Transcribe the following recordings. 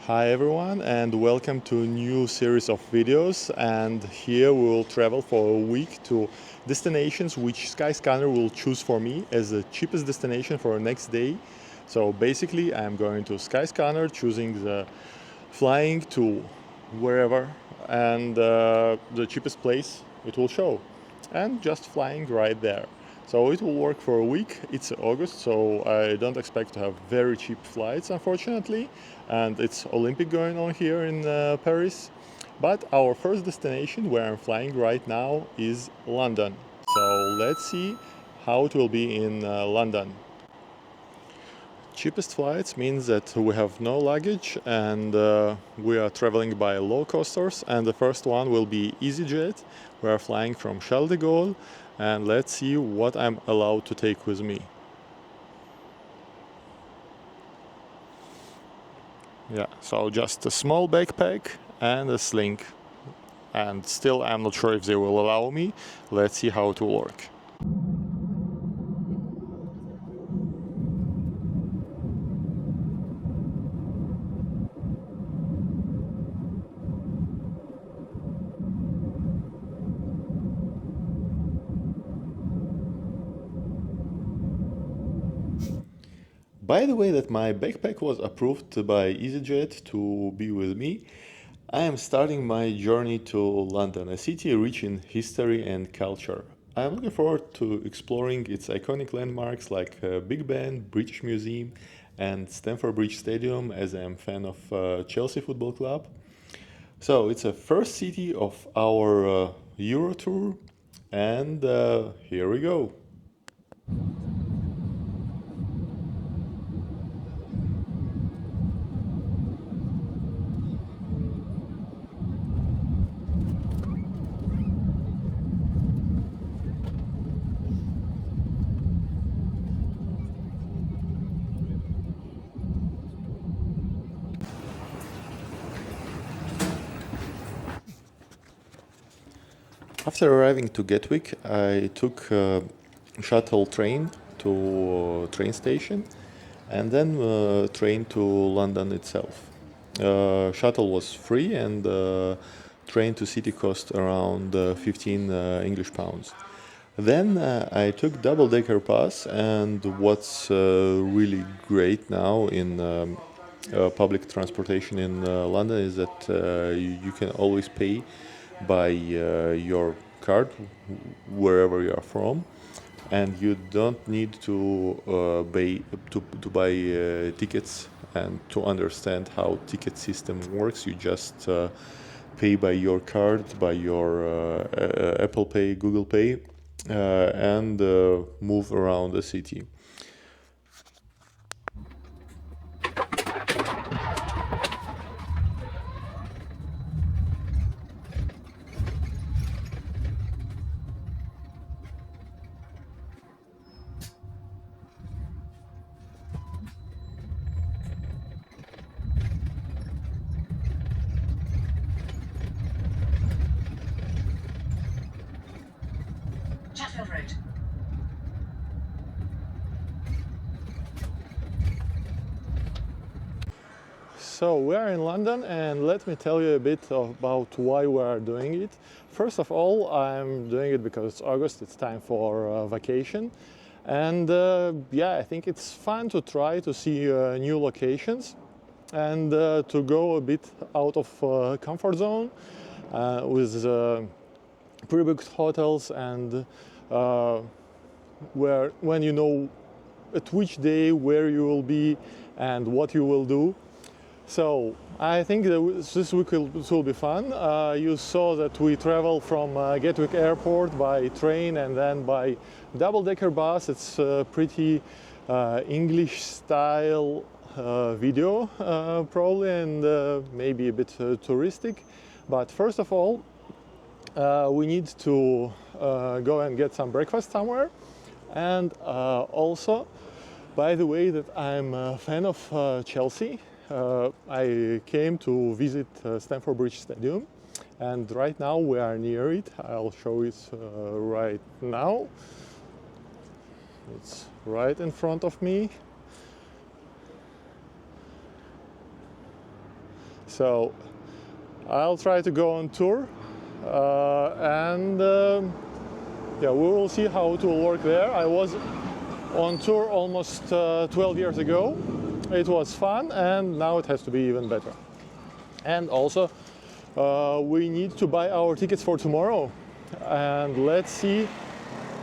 Hi everyone and welcome to a new series of videos, and here we will travel for a week to destinations which Skyscanner will choose for me as the cheapest destination for the next day. So basically I'm going to Skyscanner, choosing the flying to wherever and the cheapest place it will show, and just flying right there. So it will work for a week. It's August, so I don't expect to have very cheap flights, unfortunately. And it's Olympic going on here in Paris. But our first destination where I'm flying right now is London. So let's see how it will be in London. Cheapest flights means that we have no luggage and we are traveling by low coasters, and the first one will be EasyJet. We are flying from Charles de Gaulle, and let's see what I'm allowed to take with me. Yeah, so just a small backpack and a sling, and still I'm not sure if they will allow me. Let's see how it will work. By the way, that my backpack was approved by EasyJet to be with me, I am starting my journey to London, a city rich in history and culture. I am looking forward to exploring its iconic landmarks like Big Ben, British Museum, and Stamford Bridge Stadium, as I am a fan of Chelsea Football Club. So it's a first city of our Euro tour, and here we go. After arriving to Gatwick, I took a shuttle train to train station, and then train to London itself. Shuttle was free, and train to city cost around 15 English pounds. Then I took double-decker pass, and what's really great now in public transportation in London is that you can always pay by your card wherever you are from, and you don't need to buy tickets. And to understand how ticket system works, you just pay by your card, by your Apple Pay, Google Pay, and move around the city. Chatfield Road. So we are in London, and let me tell you a bit about why we are doing it. First of all, I'm doing it because it's August, it's time for vacation. And yeah, I think it's fun to try to see new locations and to go a bit out of comfort zone with pre-booked hotels, and uh, where when you know at which day where you will be and what you will do. So I think that this week will be fun. You saw that we travel from Gatwick Airport by train and then by double-decker bus. It's a pretty English style video probably, and maybe a bit touristic. But first of all, we need to go and get some breakfast somewhere. And also, by the way, that I'm a fan of Chelsea. I came to visit Stamford Bridge Stadium, and right now we are near it. I'll show it right now. It's right in front of me. So I'll try to go on tour, and yeah, we will see how it will work there. I was on tour almost 12 years ago. It was fun, and now it has to be even better. And also, we need to buy our tickets for tomorrow, and let's see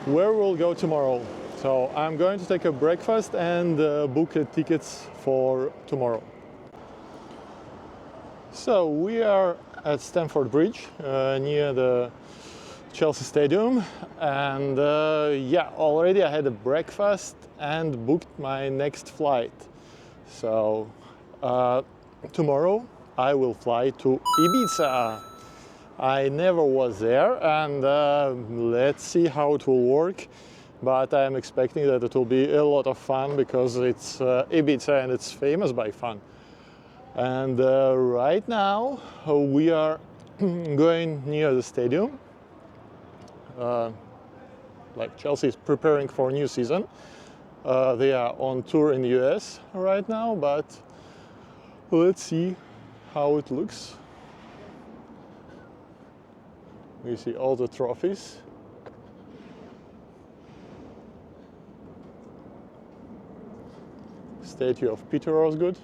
where we'll go tomorrow. So I'm going to take a breakfast and book tickets for tomorrow. So we are at Stamford Bridge, near the Chelsea Stadium, and yeah, already I had a breakfast and booked my next flight. So tomorrow I will fly to Ibiza. I never was there, and let's see how it will work. But I'm expecting that it will be a lot of fun because it's Ibiza and it's famous by fun. And right now we are going near the stadium. Like Chelsea is preparing for a new season. They are on tour in the US right now, but let's see how it looks. We see all the trophies. Statue of Peter Osgood.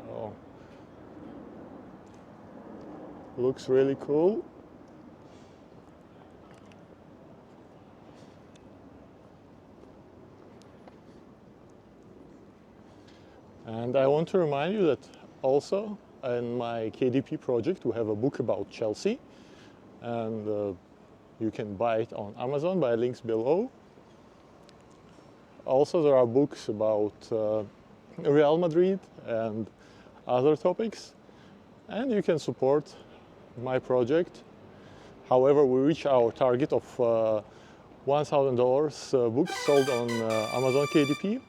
So, looks really cool. And I want to remind you that also in my KDP project we have a book about Chelsea, and you can buy it on Amazon by links below. Also there are books about Real Madrid and other topics, and you can support my project. However, we reach our target of $1,000 books sold on Amazon KDP,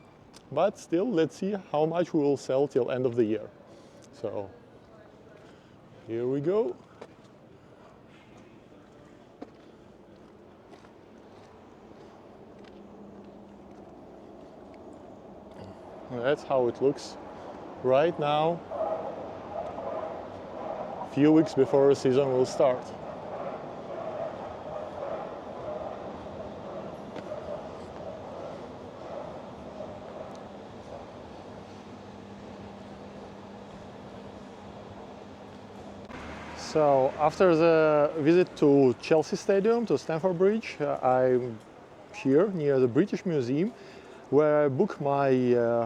but still let's see how much we will sell till end of the year. So here we go. That's how it looks right now, a few weeks before the season will start. So after the visit to Chelsea Stadium, to Stamford Bridge, I'm here near the British Museum, where I booked my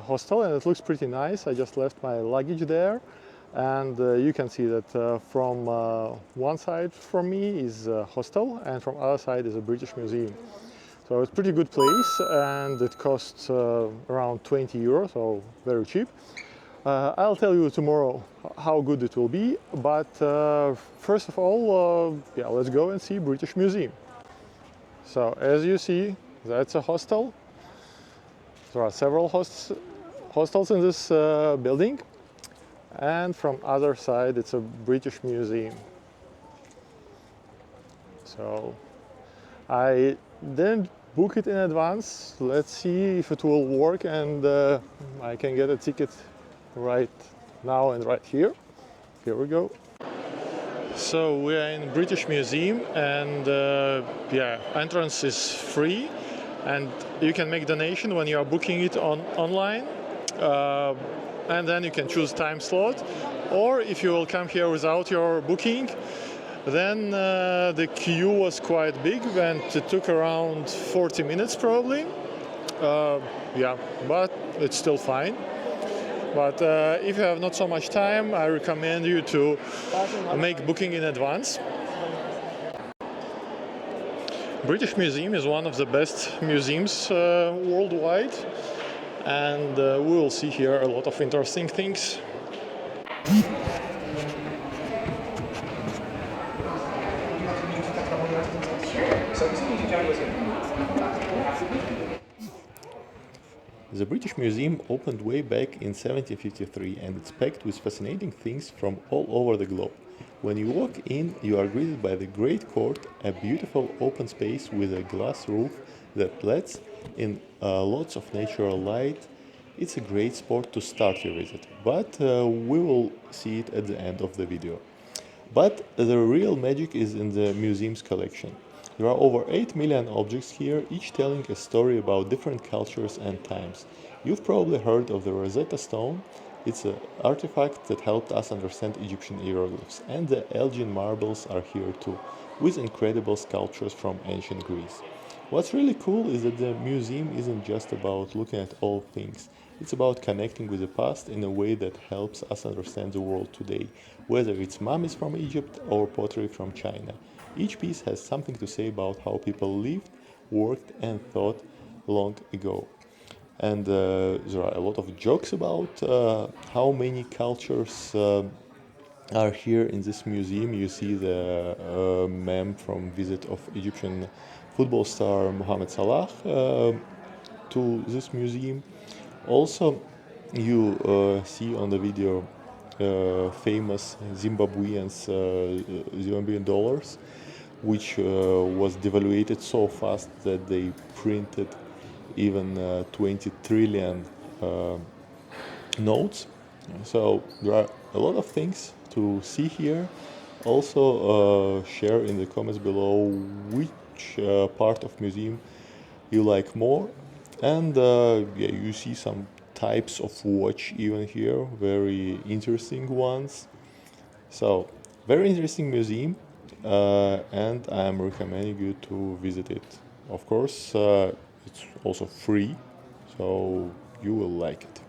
hostel, and it looks pretty nice. I just left my luggage there, and you can see that from one side from me is a hostel, and from other side is a British Museum. So it's a pretty good place, and it costs around 20 euros, so very cheap. I'll tell you tomorrow how good it will be, but first of all, yeah, let's go and see British Museum. So as you see, that's a hostel. There are several hostels in this building, and from other side it's a British Museum. So I didn't book it in advance. Let's see if it will work, and I can get a ticket right now and right here. Here we go. So we are in British Museum, and yeah, entrance is free, and you can make donation when you are booking it online, and then you can choose time slot, or if you will come here without your booking, then the queue was quite big, and it took around 40 minutes probably. Yeah, but it's still fine. But if you have not so much time, I recommend you to make booking in advance. British Museum is one of the best museums worldwide, and we will see here a lot of interesting things. The British Museum opened way back in 1753, and it's packed with fascinating things from all over the globe. When you walk in, you are greeted by the Great Court, a beautiful open space with a glass roof that lets in lots of natural light. It's a great spot to start your visit, but we will see it at the end of the video. But the real magic is in the museum's collection. There are over 8 million objects here, each telling a story about different cultures and times. You've probably heard of the Rosetta Stone. It's an artifact that helped us understand Egyptian hieroglyphs. And the Elgin marbles are here too, with incredible sculptures from ancient Greece. What's really cool is that the museum isn't just about looking at old things. It's about connecting with the past in a way that helps us understand the world today, whether it's mummies from Egypt or pottery from China. Each piece has something to say about how people lived, worked, and thought long ago. And there are a lot of jokes about how many cultures are here in this museum. You see the meme from visit of Egyptian football star Mohamed Salah to this museum. Also, you see on the video famous Zimbabwean dollars, which was devaluated so fast that they printed even 20 trillion notes. So there are a lot of things to see here. Also share in the comments below which part of museum you like more. And yeah, you see some types of watch even here, very interesting ones. So very interesting museum, and I'm recommending you to visit it. Of course, it's also free, so you will like it.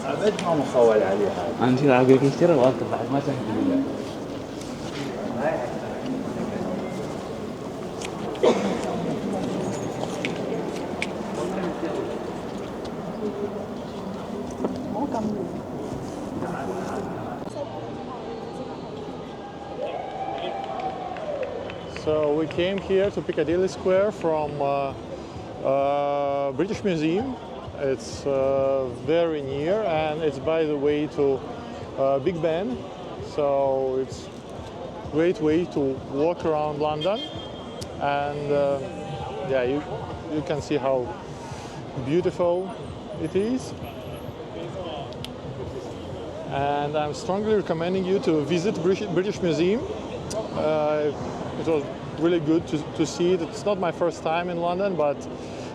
عبد ما مخول عليها. أنت عقلك يشتري وأنت بعد ما تهدي. So we came here to Piccadilly Square from British Museum. It's very near, and it's by the way to Big Ben. So it's a great way to walk around London, and yeah, you can see how beautiful it is. And I'm strongly recommending you to visit British Museum. It was really good to see it. It's not my first time in London, but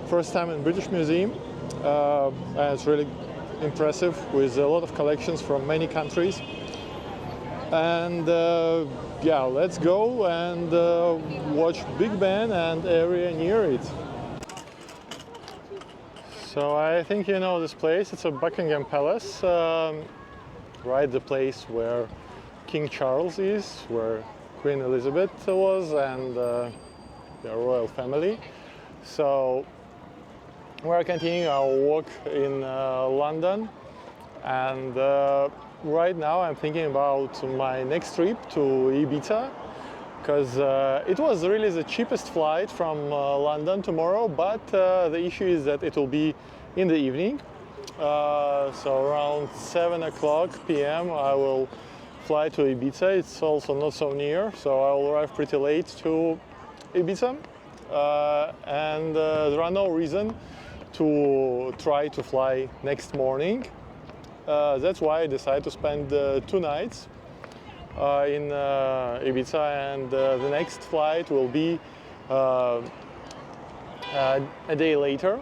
first time in British Museum. And it's really impressive with a lot of collections from many countries. And yeah, let's go and watch Big Ben and area near it. So I think you know this place. It's a Buckingham Palace, right? The place where King Charles is, where Queen Elizabeth was, and the royal family. So we're continuing our walk in London, and right now I'm thinking about my next trip to Ibiza, because it was really the cheapest flight from London tomorrow, but the issue is that it will be in the evening. So around 7 o'clock p.m. I will fly to Ibiza. It's also not so near, so I will arrive pretty late to Ibiza. And there are no reason to try to fly next morning. That's why I decided to spend 2 nights in Ibiza, and the next flight will be a day later.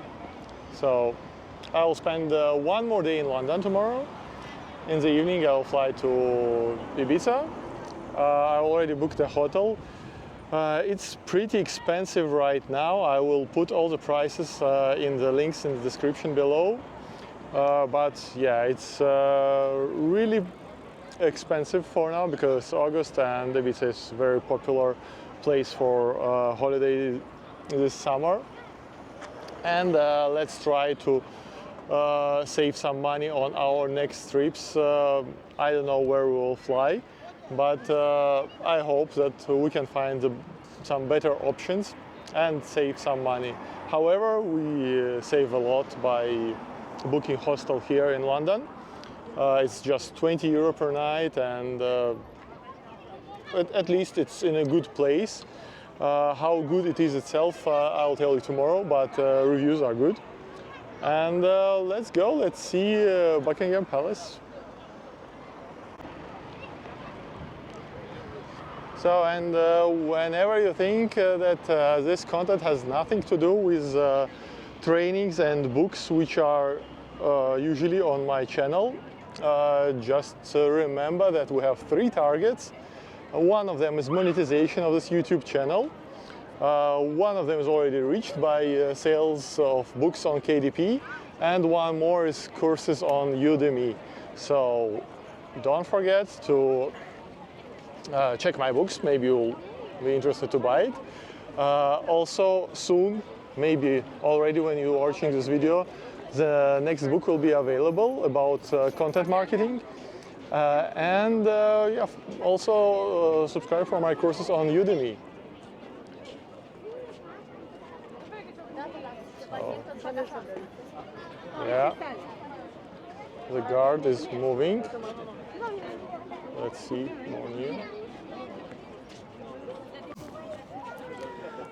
So I will spend 1 more day in London tomorrow. In the evening I will fly to Ibiza. I already booked a hotel. It's pretty expensive right now. I will put all the prices in the links in the description below. But yeah, it's really expensive for now because August, and Ibiza is a very popular place for holiday this summer. And let's try to save some money on our next trips. I don't know where we will fly, but I hope that we can find some better options and save some money. However, we save a lot by booking hostel here in London. It's just 20 euro per night, and at least it's in a good place. How good it is itself, I'll tell you tomorrow, but reviews are good. And let's go, let's see Buckingham Palace. So, and whenever you think that this content has nothing to do with trainings and books which are usually on my channel, just remember that we have 3 targets. One of them is monetization of this YouTube channel. One of them is already reached by sales of books on KDP, and one more is courses on Udemy. So don't forget to check my books, maybe you'll be interested to buy it. Also soon, maybe already when you're watching this video, the next book will be available about content marketing. And yeah, also subscribe for my courses on Udemy. Yeah, the guard is moving. Let's see more near.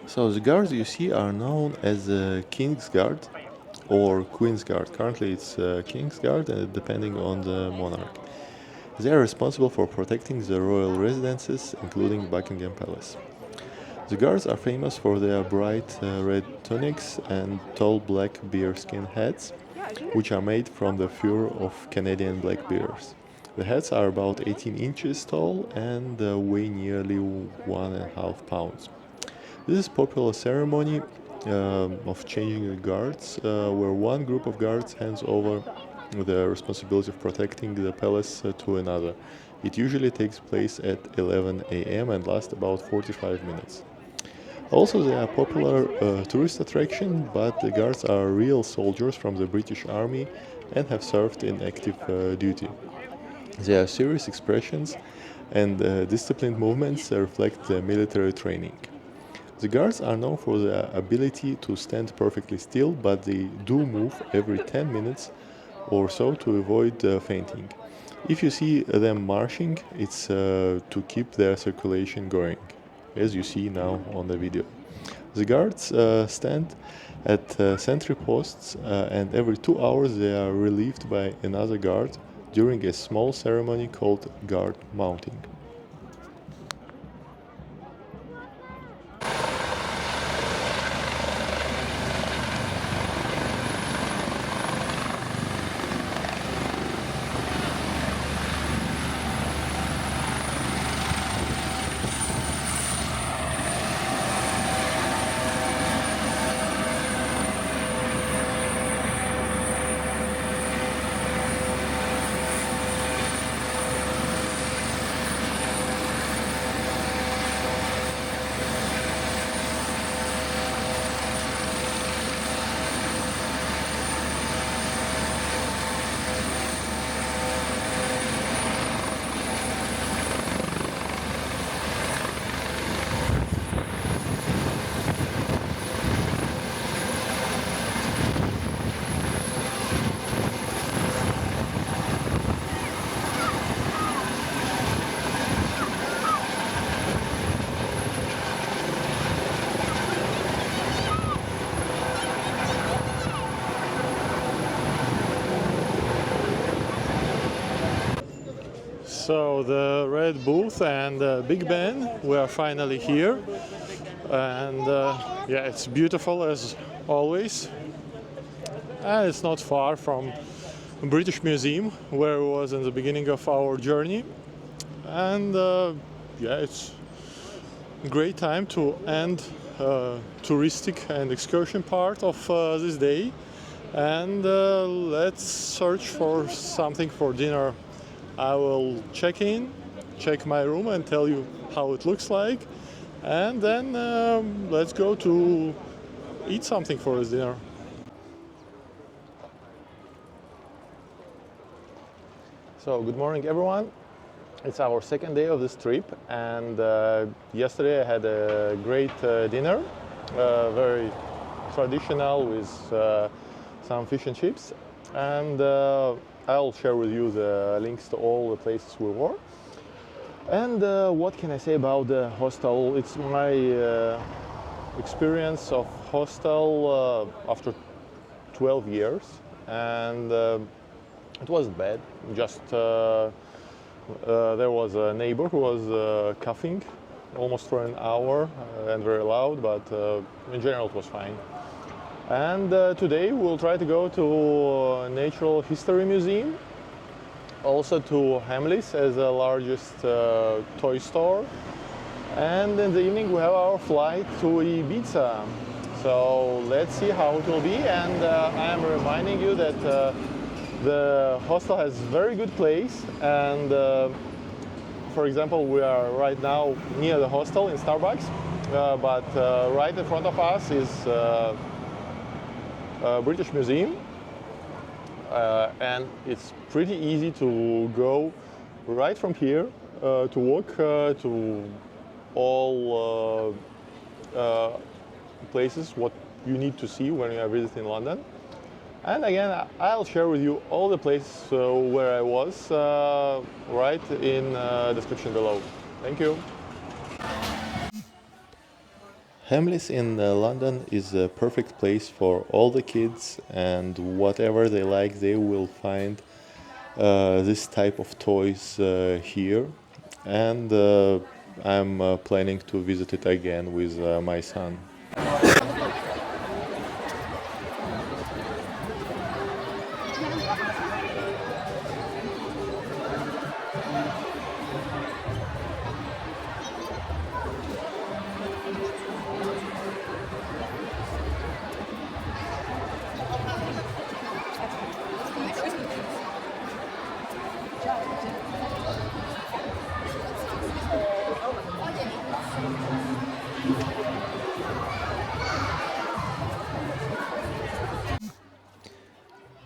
So the guards you see are known as the King's Guard or Queen's Guard. Currently it's King's Guard, depending on the monarch. They are responsible for protecting the royal residences, including Buckingham Palace. The guards are famous for their bright red tunics and tall black bearskin hats, which are made from the fur of Canadian black bears. The hats are about 18 inches tall and weigh nearly 1.5 pounds. This is a popular ceremony of changing the guards, where one group of guards hands over the responsibility of protecting the palace to another. It usually takes place at 11 a.m. and lasts about 45 minutes. Also, they are a popular tourist attraction, but the guards are real soldiers from the British Army and have served in active duty. Their serious expressions and disciplined movements reflect their military training. The guards are known for their ability to stand perfectly still, but they do move every 10 minutes or so to avoid fainting. If you see them marching, it's to keep their circulation going, as you see now on the video. The guards stand at sentry posts, and every 2 hours they are relieved by another guard during a small ceremony called guard mounting. So the red booth and the Big Ben, we are finally here, and yeah, it's beautiful as always, and it's not far from British Museum where it was in the beginning of our journey, and yeah, it's a great time to end touristic and excursion part of this day, and let's search for something for dinner. I will check my room and tell you how it looks like, and then let's go to eat something for this dinner. So good morning everyone. It's our second day of this trip, and yesterday I had a great dinner, very traditional with some fish and chips, and I'll share with you the links to all the places we were. And what can I say about the hostel? It's my experience of hostel after 12 years, and it wasn't bad. Just there was a neighbor who was coughing almost for an hour and very loud, but in general it was fine. And today we'll try to go to Natural History Museum, also to Hamleys as the largest toy store, and in the evening we have our flight to Ibiza. So let's see how it will be, and I am reminding you that the hostel has very good place, and for example we are right now near the hostel in Starbucks, but right in front of us is British Museum, and it's pretty easy to go right from here to walk to all places what you need to see when you are visiting London. And again, I'll share with you all the places where I was right in description below. Thank you. Hamleys in London is a perfect place for all the kids, and whatever they like, they will find this type of toys here. And I'm planning to visit it again with my son.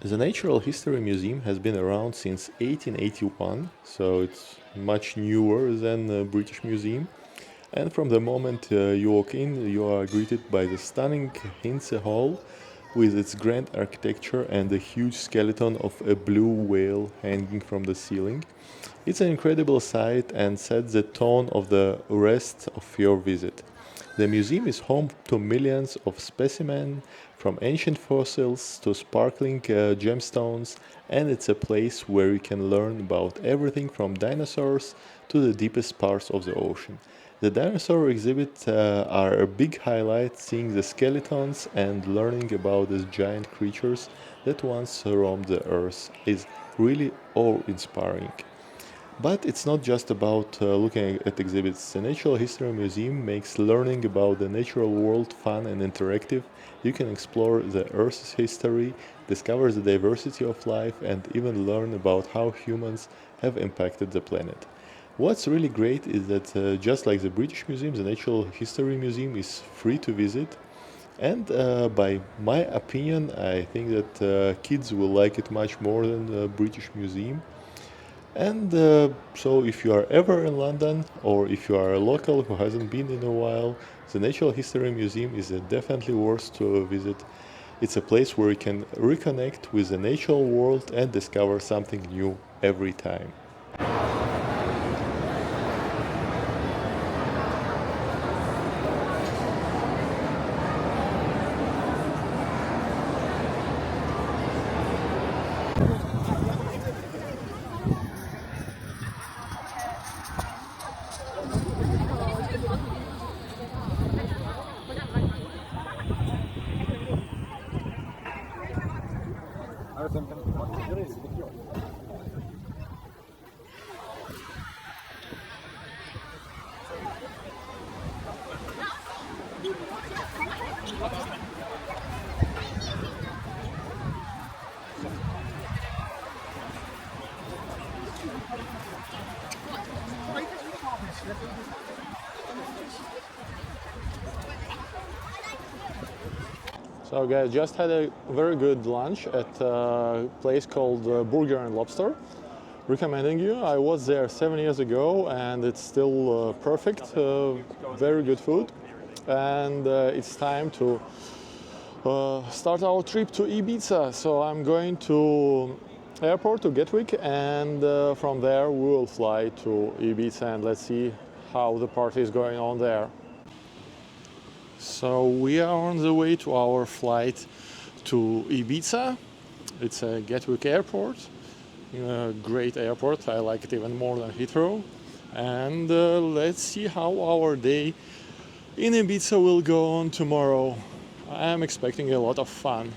The Natural History Museum has been around since 1881, so it's much newer than the British Museum. And from the moment you walk in, you are greeted by the stunning Hinze Hall with its grand architecture and the huge skeleton of a blue whale hanging from the ceiling. It's an incredible sight and sets the tone of the rest of your visit. The museum is home to millions of specimens, from ancient fossils to sparkling gemstones, and it's a place where you can learn about everything from dinosaurs to the deepest parts of the ocean. The dinosaur exhibits are a big highlight. Seeing the skeletons and learning about these giant creatures that once roamed the earth is really awe-inspiring. But it's not just about looking at exhibits. The Natural History Museum makes learning about the natural world fun and interactive. You can explore the Earth's history, discover the diversity of life, and even learn about how humans have impacted the planet. What's really great is that just like the British Museum, the Natural History Museum is free to visit. And by my opinion, I think that kids will like it much more than the British Museum. And so if you are ever in London, or if you are a local who hasn't been in a while, the Natural History Museum is definitely worth to visit. It's a place where you can reconnect with the natural world and discover something new every time. So guys, just had a very good lunch at a place called Burger and Lobster. Recommending you. I was there 7 years ago and it's still perfect, very good food. And it's time to start our trip to Ibiza. So I'm going to airport to Gatwick and from there we will fly to Ibiza and let's see how the party is going on there. So we are on the way to our flight to Ibiza. It's a Gatwick airport. Great airport, I like it even more than Heathrow. And let's see how our day in Ibiza will go on tomorrow. I am expecting a lot of fun.